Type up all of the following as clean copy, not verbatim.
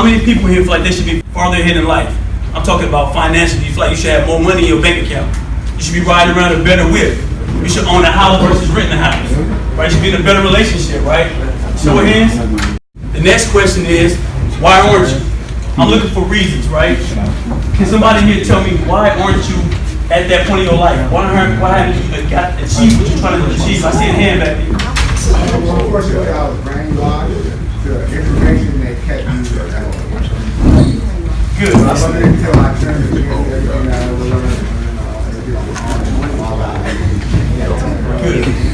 How many people here feel like they should be farther ahead in life? I'm talking about financially. You feel like you should have more money in your bank account. You should be riding around a better whip. You should own a house versus renting a house. Right? You should be in a better relationship, right? Show of hands. The next question is, why aren't you? I'm looking for reasons, right? Can somebody here tell me why aren't you at that point in your life? Why haven't you got achieved what you're trying to achieve? I see a hand back there. Unfortunately, I was brainwashed to information that kept me good. I wasn't until I turned to everything I ever learned.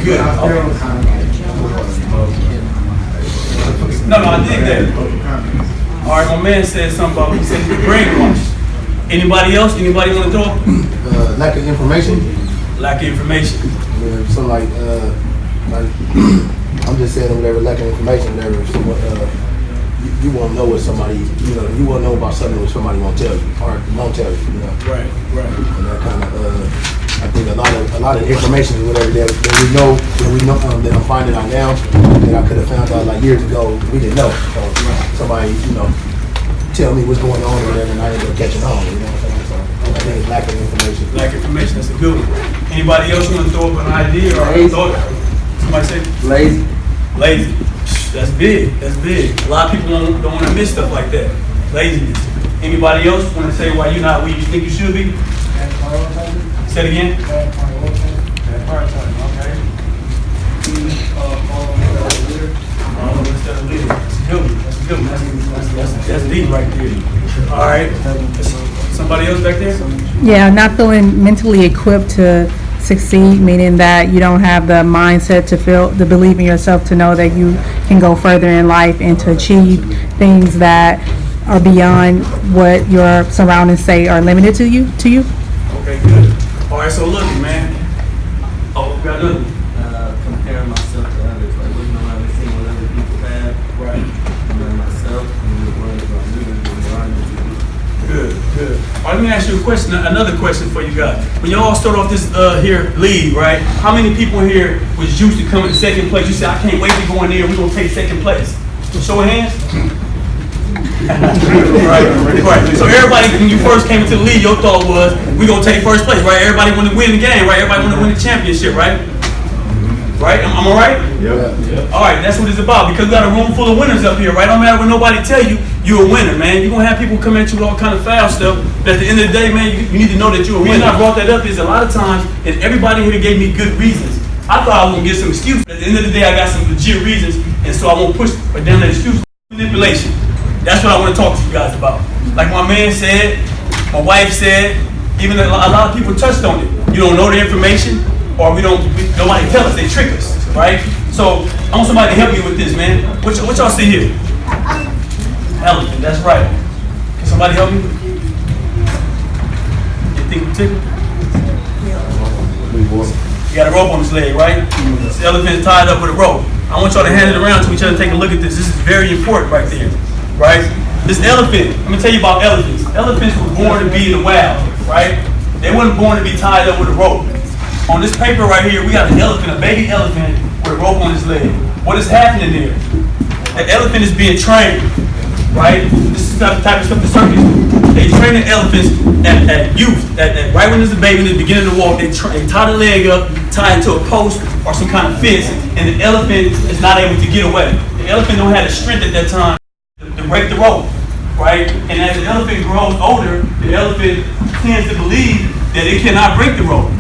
Good. No, I dig that. All right, my man said something about he said you're brainwashed. Anybody else? Anybody want to talk? Lack of information. Lack of information. Yeah, so like I'm just saying whatever, lack of information, whatever. If someone, you won't know what somebody, you won't know about something that somebody won't tell you or won't tell you, Right. And that kind of, I think a lot of information is whatever that we know that I'm finding out now that I could have found out like years ago. We didn't know. So somebody, tell me what's going on or whatever, and I ended up catching on. You know what I'm saying? So I think it's lack of information. Lack of information. That's a good one. Anybody else want to throw up an idea or a thought? Somebody say Lazy. Lazy. That's big. That's big. A lot of people don't want to miss stuff like that. Laziness. Anybody else want to say why you're not where you think you should be? Say it again. Okay. Instead of leader. That's a good one. That's a good one. That's deep right there. All right. Somebody else back there? Yeah, not feeling mentally equipped to succeed, meaning that you don't have the mindset to believe in yourself, to know that you can go further in life and to achieve things that are beyond what your surroundings say are limited to you. Okay, good. All right, so look, man. Oh, we got another one. Comparing myself to others, like looking around and seeing what other people have. Right. Comparing myself and the world about me and the environment. Good. All right, let me ask you a question. Another question for you guys. When y'all start off this here league, right? How many people here was used to coming to second place? You said, I can't wait to go in there. We're gonna take second place. Show of hands. right. So everybody, when you first came into the league, your thought was, we're gonna take first place, right? Everybody want to win the game, right? Everybody want to win the championship, right? Right? Am I right? Yep. All right, that's what it's about, because we got a room full of winners up here, right? No matter what nobody tell you, you're a winner, man. You're going to have people come at you with all kind of foul stuff, but at the end of the day, man, you need to know that you're a winner. The reason I brought that up is a lot of times, and everybody here gave me good reasons. I thought I was going to get some excuses, but at the end of the day, I got some legit reasons, and so I won't push down that excuse. Manipulation. That's what I want to talk to you guys about. Like my man said, my wife said, even a lot of people touched on it. You don't know the information, or nobody tell us, they trick us, right? So I want somebody to help me with this, man. What y'all see here? Elephant, that's right. Can somebody help me? You think we tickle? You got a rope on his leg, right? This elephant is tied up with a rope. I want y'all to hand it around to each other and take a look at this. This is very important right there, right? This elephant, let me tell you about elephants. Elephants were born to be in the wild, right? They weren't born to be tied up with a rope. On this paper right here, we got an elephant, a baby elephant with a rope on his leg. What is happening there? The elephant is being trained, right? This is the type of stuff the circus do. They train the elephants at youth, right when it's a baby, in the beginning of the walk, they tie the leg up, tie it to a post or some kind of fence, and the elephant is not able to get away. The elephant don't have the strength at that time to break the rope, right? And as the elephant grows older, the elephant tends to believe that it cannot break the rope.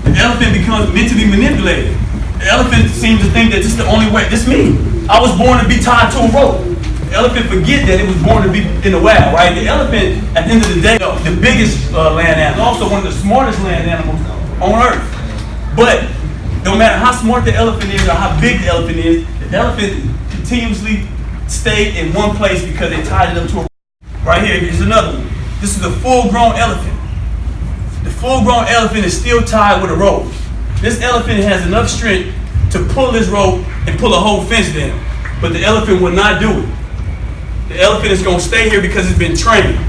The elephant becomes mentally manipulated. The elephant seems to think that this is the only way. This me. I was born to be tied to a rope. The elephant forget that it was born to be in the wild, right? The elephant, at the end of the day, the biggest land animal, also one of the smartest land animals on earth. But no matter how smart the elephant is or how big the elephant is, the elephant continuously stayed in one place because they tied it up to a rope. Right here's another one. This is a full-grown elephant. The full-grown elephant is still tied with a rope. This elephant has enough strength to pull this rope and pull a whole fence down. But the elephant will not do it. The elephant is going to stay here because it's been trained.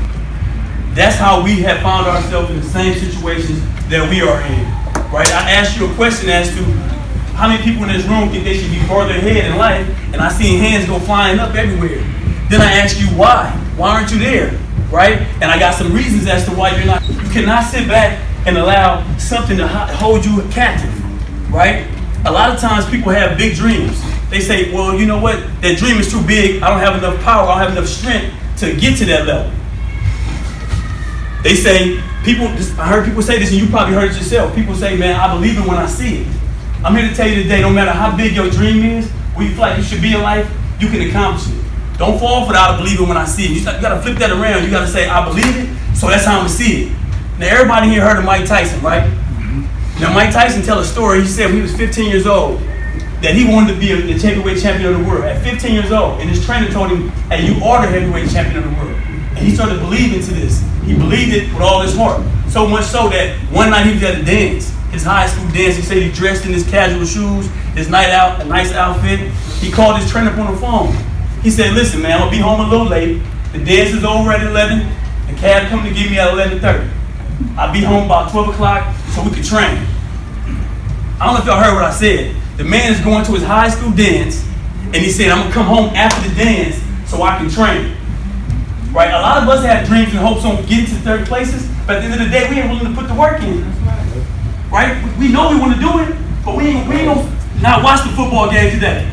That's how we have found ourselves in the same situations that we are in. Right? I asked you a question as to how many people in this room think they should be further ahead in life, and I seen hands go flying up everywhere. Then I asked you why. Why aren't you there? Right? And I got some reasons as to why you're not. You cannot sit back and allow something to hold you captive. Right? A lot of times people have big dreams. They say, well, you know what? That dream is too big. I don't have enough power. I don't have enough strength to get to that level. They say, I heard people say this, and you probably heard it yourself. People say, man, I believe it when I see it. I'm here to tell you today, no matter how big your dream is, where you feel like you should be in life, you can accomplish it. Don't fall for that, I believe it when I see it. You got to flip that around. You got to say, I believe it, so that's how I'm going to see it. Now, everybody here heard of Mike Tyson, right? Now, Mike Tyson tell a story. He said when he was 15 years old that he wanted to be the heavyweight champion of the world. At 15 years old, and his trainer told him, hey, you are the heavyweight champion of the world. And he started believing to this. He believed it with all his heart. So much so that one night he was at a dance, his high school dance. He said he dressed in his casual shoes, his night out, a nice outfit. He called his trainer up on the phone. He said, listen, man, I'm going to be home a little late. The dance is over at 11. The cab coming to get me at 11:30. I'll be home about 12 o'clock so we can train. I don't know if y'all heard what I said. The man is going to his high school dance, and he said, I'm going to come home after the dance so I can train. Right? A lot of us have dreams and hopes on getting to third places, but at the end of the day, we ain't willing to put the work in. Right? We know we want to do it, but we ain't going to not watch the football game today.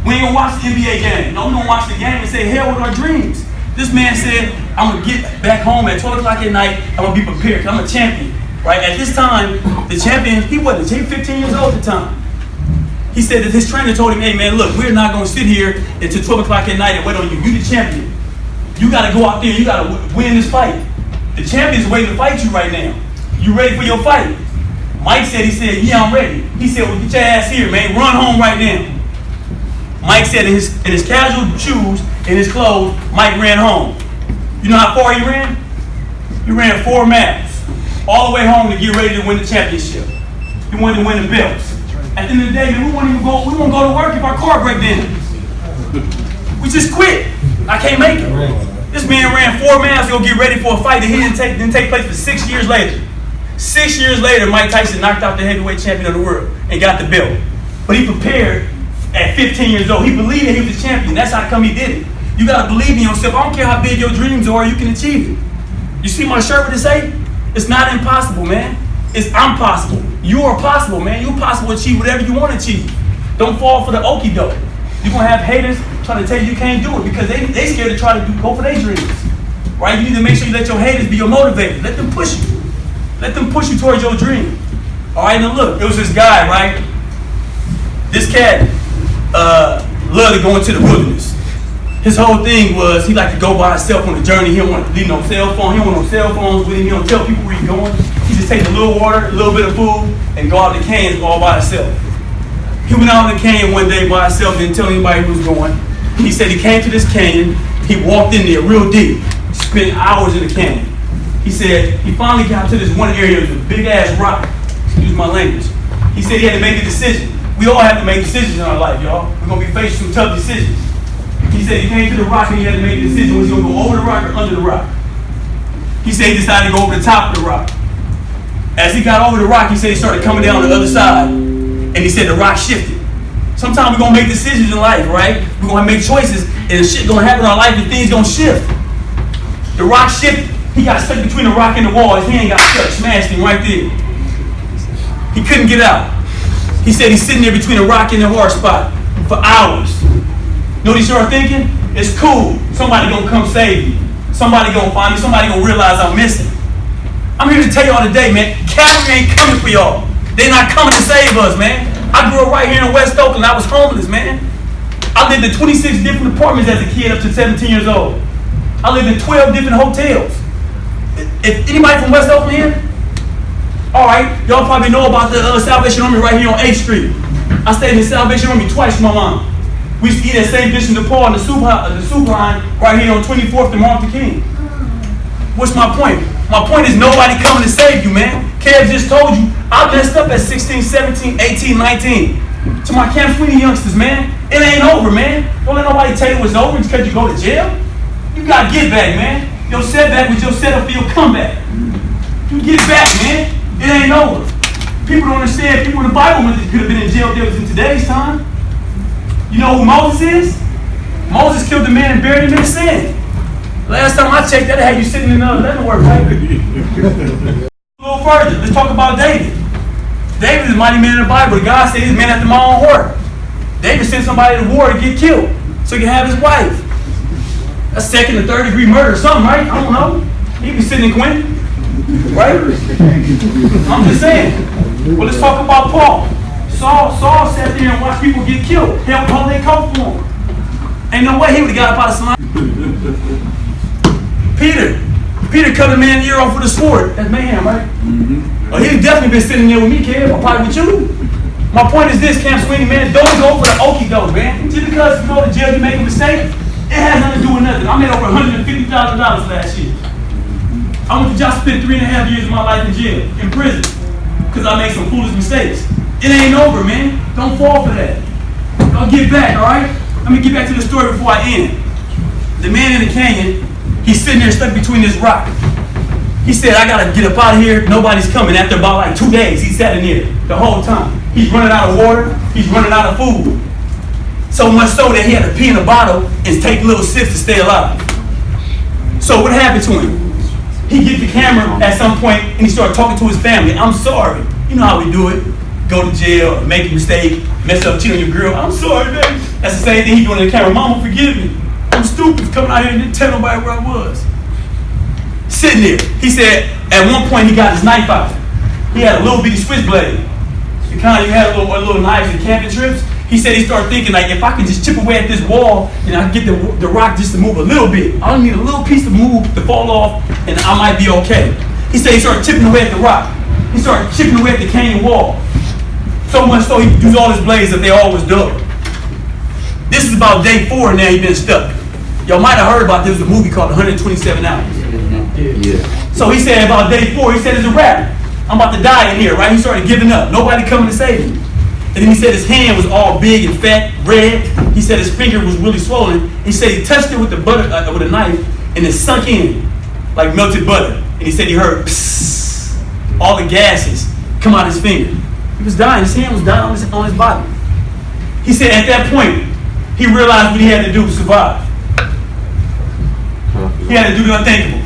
We ain't going to watch the NBA game. No, we're going to watch the game and say, hell with our dreams. This man said, I'm going to get back home at 12 o'clock at night. I'm going to be prepared because I'm a champion. Right? At this time, the champion, he wasn't. He was 15 years old at the time. He said that his trainer told him, hey, man, look, we're not going to sit here until 12 o'clock at night and wait on you. You're the champion. You got to go out there. You got to win this fight. The champion's waiting to fight you right now. You ready for your fight? Mike said, yeah, I'm ready. He said, well, get your ass here, man. Run home right now. Mike said in his casual shoes, in his clothes, Mike ran home. You know how far he ran? He ran 4 miles. All the way home to get ready to win the championship. He wanted to win the belts. At the end of the day, man, we won't go to work if our car breaks down. We just quit. I can't make it. This man ran 4 miles to go get ready for a fight that he didn't take place for 6 years later. 6 years later, Mike Tyson knocked out the heavyweight champion of the world and got the belt. But he prepared at 15 years old. He believed that he was a champion. That's how come he did it. You got to believe in yourself. I don't care how big your dreams are, you can achieve it. You see my shirt with it say? It's not impossible, man. It's I'm possible. You are possible, man. You're possible to achieve whatever you want to achieve. Don't fall for the okie doke. You're going to have haters trying to tell you can't do it because they scared to try to go for their dreams. Right? You need to make sure you let your haters be your motivators. Let them push you. Let them push you towards your dream. All right, now look. It was this guy, right? This cat loved to go into the wilderness. His whole thing was he liked to go by himself on the journey. He don't want to leave no cell phone. He don't want no cell phones with him. He don't tell people where he's going. He just takes a little water, a little bit of food, and go out the canyons all by himself. He went out in the canyon one day by himself, didn't tell anybody who was going. He said he came to this canyon. He walked in there real deep, spent hours in the canyon. He said he finally got to this one area. It was a big ass rock. Excuse my language. He said he had to make a decision. We all have to make decisions in our life, y'all. We're going to be faced with some tough decisions. He said he came to the rock and he had to make a decision. Was he going to go over the rock or under the rock? He said he decided to go over the top of the rock. As he got over the rock, he said he started coming down the other side. And he said the rock shifted. Sometimes we're going to make decisions in life, right? We're going to make choices and shit going to happen in our life and things going to shift. The rock shifted. He got stuck between the rock and the wall. His hand got stuck, smashed him right there. He couldn't get out. He said he's sitting there between the rock and the hard spot for hours. You know what he started thinking? It's cool. Somebody gonna come save me. Somebody gonna find me. Somebody gonna realize I'm missing. I'm here to tell y'all today, man, cavalry ain't coming for y'all. They're not coming to save us, man. I grew up right here in West Oakland. I was homeless, man. I lived in 26 different apartments as a kid up to 17 years old. I lived in 12 different hotels. If anybody from West Oakland here? All right, y'all probably know about the Salvation Army right here on 8th Street. I stayed in the Salvation Army twice with my mom. We used to eat at St. Vincent de Paul in the soup line right here on 24th and Martin Luther King. What's my point? My point is nobody coming to save you, man. Kev just told you, I messed up at 16, 17, 18, 19. To my Camp Sweeney youngsters, man, it ain't over, man. Don't let nobody tell you it's over just because you go to jail. You got to get back, man. Your setback was your setup for your comeback. You get back, man. It ain't over. People don't understand. People in the Bible could have been in jail if they was in today's time. You know who Moses is? Moses killed the man and buried him in the sand. Last time I checked, that had you sitting in the Leavenworth, right? A little further, let's talk about David. David is a mighty man in the Bible. God said he's a man after my own heart. David sent somebody to war to get killed so he can have his wife. That's second or third degree murder or something, right? I don't know. He be sitting in Quentin, right? I'm just saying. Well, let's talk about Paul. Saul sat there and watched people get killed. Helped hold their coat for him. Ain't no way he would have got up out of slime. Peter cut a man's ear off with a sword. That's mayhem, right? Well, he's definitely been sitting there with me, kid. Or probably with you. My point is this, Camp Sweeney, man, don't go for the okie doke, man. Just because you go to jail, you make a mistake, it has nothing to do with nothing. I made over $150,000 last year. I went to jail, spent 3.5 years of my life in jail, in prison, because I made some foolish mistakes. It ain't over, man. Don't fall for that. Don't get back, all right? Let me get back to the story before I end. The man in the canyon, he's sitting there stuck between this rock. He said, I gotta get up out of here. Nobody's coming. After about like 2 days, he sat in there the whole time. He's running out of water. He's running out of food. So much so that he had to pee in a bottle and take little sips to stay alive. So what happened to him? He get the camera at some point and he started talking to his family. I'm sorry. You know how we do it. Go to jail, make a mistake, mess up, cheat on your girl. I'm sorry, baby. That's the same thing he doing to the camera. Mama, forgive me. I'm stupid coming out here and didn't tell nobody where I was. Sitting there. He said at one point he got his knife out. He had a little bitty switchblade. The kind you had a little knives in camping trips. He said he started thinking like, if I could just chip away at this wall and I get the rock just to move a little bit. I only need a little piece to move, to fall off, and I might be okay. He said he started chipping away at the rock. He started chipping away at the canyon wall. So much so he used all his blades that they all was dull. This is about day 4 now he been stuck. Y'all might have heard about this, a movie called 127 Hours. Yeah. So he said about day 4, he said it's a wrap. I'm about to die in here, right? He started giving up. Nobody coming to save him. And then he said his hand was all big and fat, red. He said his finger was really swollen. He said he touched it with the butter, with a knife, and it sunk in like melted butter. And he said he heard psst, all the gases come out his finger. He was dying. His hand was dying on his body. He said at that point, he realized what he had to do to survive. He had to do the unthinkable.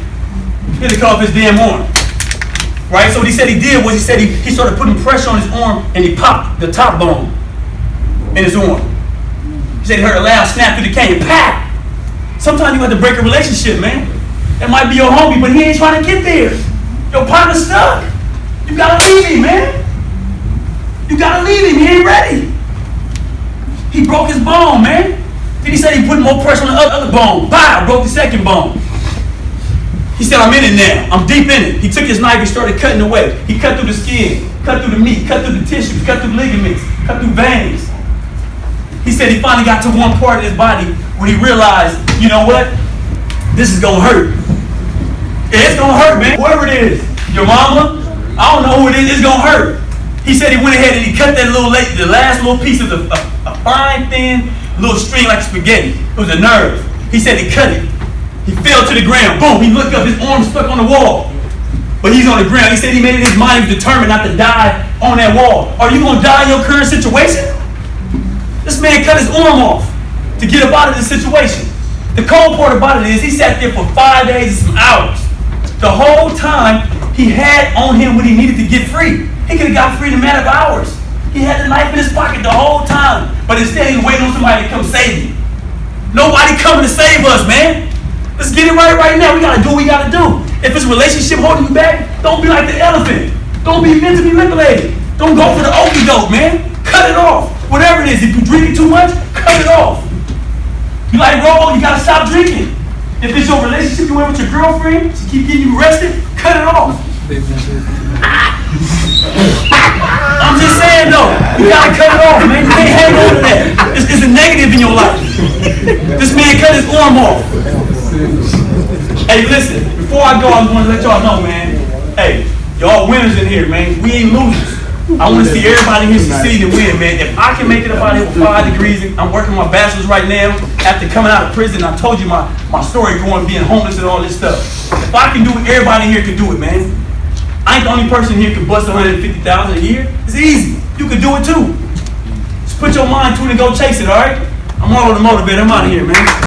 He had to cut off his damn arm. Right? So what he said he did was he started putting pressure on his arm and he popped the top bone in his arm. He said he heard a loud snap through the canyon. Pat! Sometimes you have to break a relationship, man. That might be your homie, but he ain't trying to get there. Your partner's stuck. You gotta leave him, man. You gotta leave him. He ain't ready. He broke his bone, man. Then he said he put more pressure on the other bone. Bow! Broke the second bone. He said, I'm in it now. I'm deep in it. He took his knife and started cutting away. He cut through the skin, cut through the meat, cut through the tissues, cut through ligaments, cut through veins. He said he finally got to one part of his body where he realized, you know what? This is gonna hurt. Yeah, it's gonna hurt, man. Whoever it is, your mama, I don't know who it is, it's gonna hurt. He said he went ahead and he cut that the last little piece of a fine, thin, little string like spaghetti. It was a nerve. He said he cut it. He fell to the ground. Boom. He looked up. His arm stuck on the wall. But he's on the ground. He said he made it in his mind. He was determined not to die on that wall. Are you going to die in your current situation? This man cut his arm off to get up out of this situation. The cold part about it is he sat there for 5 days and some hours. The whole time he had on him what he needed to get free. He could have got free in a matter of hours. He had the knife in his pocket the whole time. But instead he was waiting on somebody to come save him. Nobody coming to save us, man. Let's get it right now. We gotta do what we gotta do. If it's a relationship holding you back, don't be like the elephant. Don't be mentally manipulated. Don't go for the okie doke, man. Cut it off. Whatever it is, if you're drinking too much, cut it off. You like Robo, you gotta stop drinking. If it's your relationship you went with your girlfriend, she keep getting you arrested, cut it off. I'm just saying though, you gotta cut it off, man. You can't hang on to that. It's a negative in your life. This man cut his arm off. Hey, listen, before I go, I want to let y'all know, man. Hey, y'all winners in here, man. We ain't losers. I want to see everybody here succeed and win, man. If I can make it up out here with 5 degrees, I'm working my bachelor's right now. After coming out of prison, I told you my story growing, being homeless and all this stuff. If I can do it, everybody here can do it, man. I ain't the only person here can bust $150,000 a year. It's easy. You can do it too. Just put your mind to it and go chase it, all right? I'm Marlo Da Motivator. I'm out of here, man.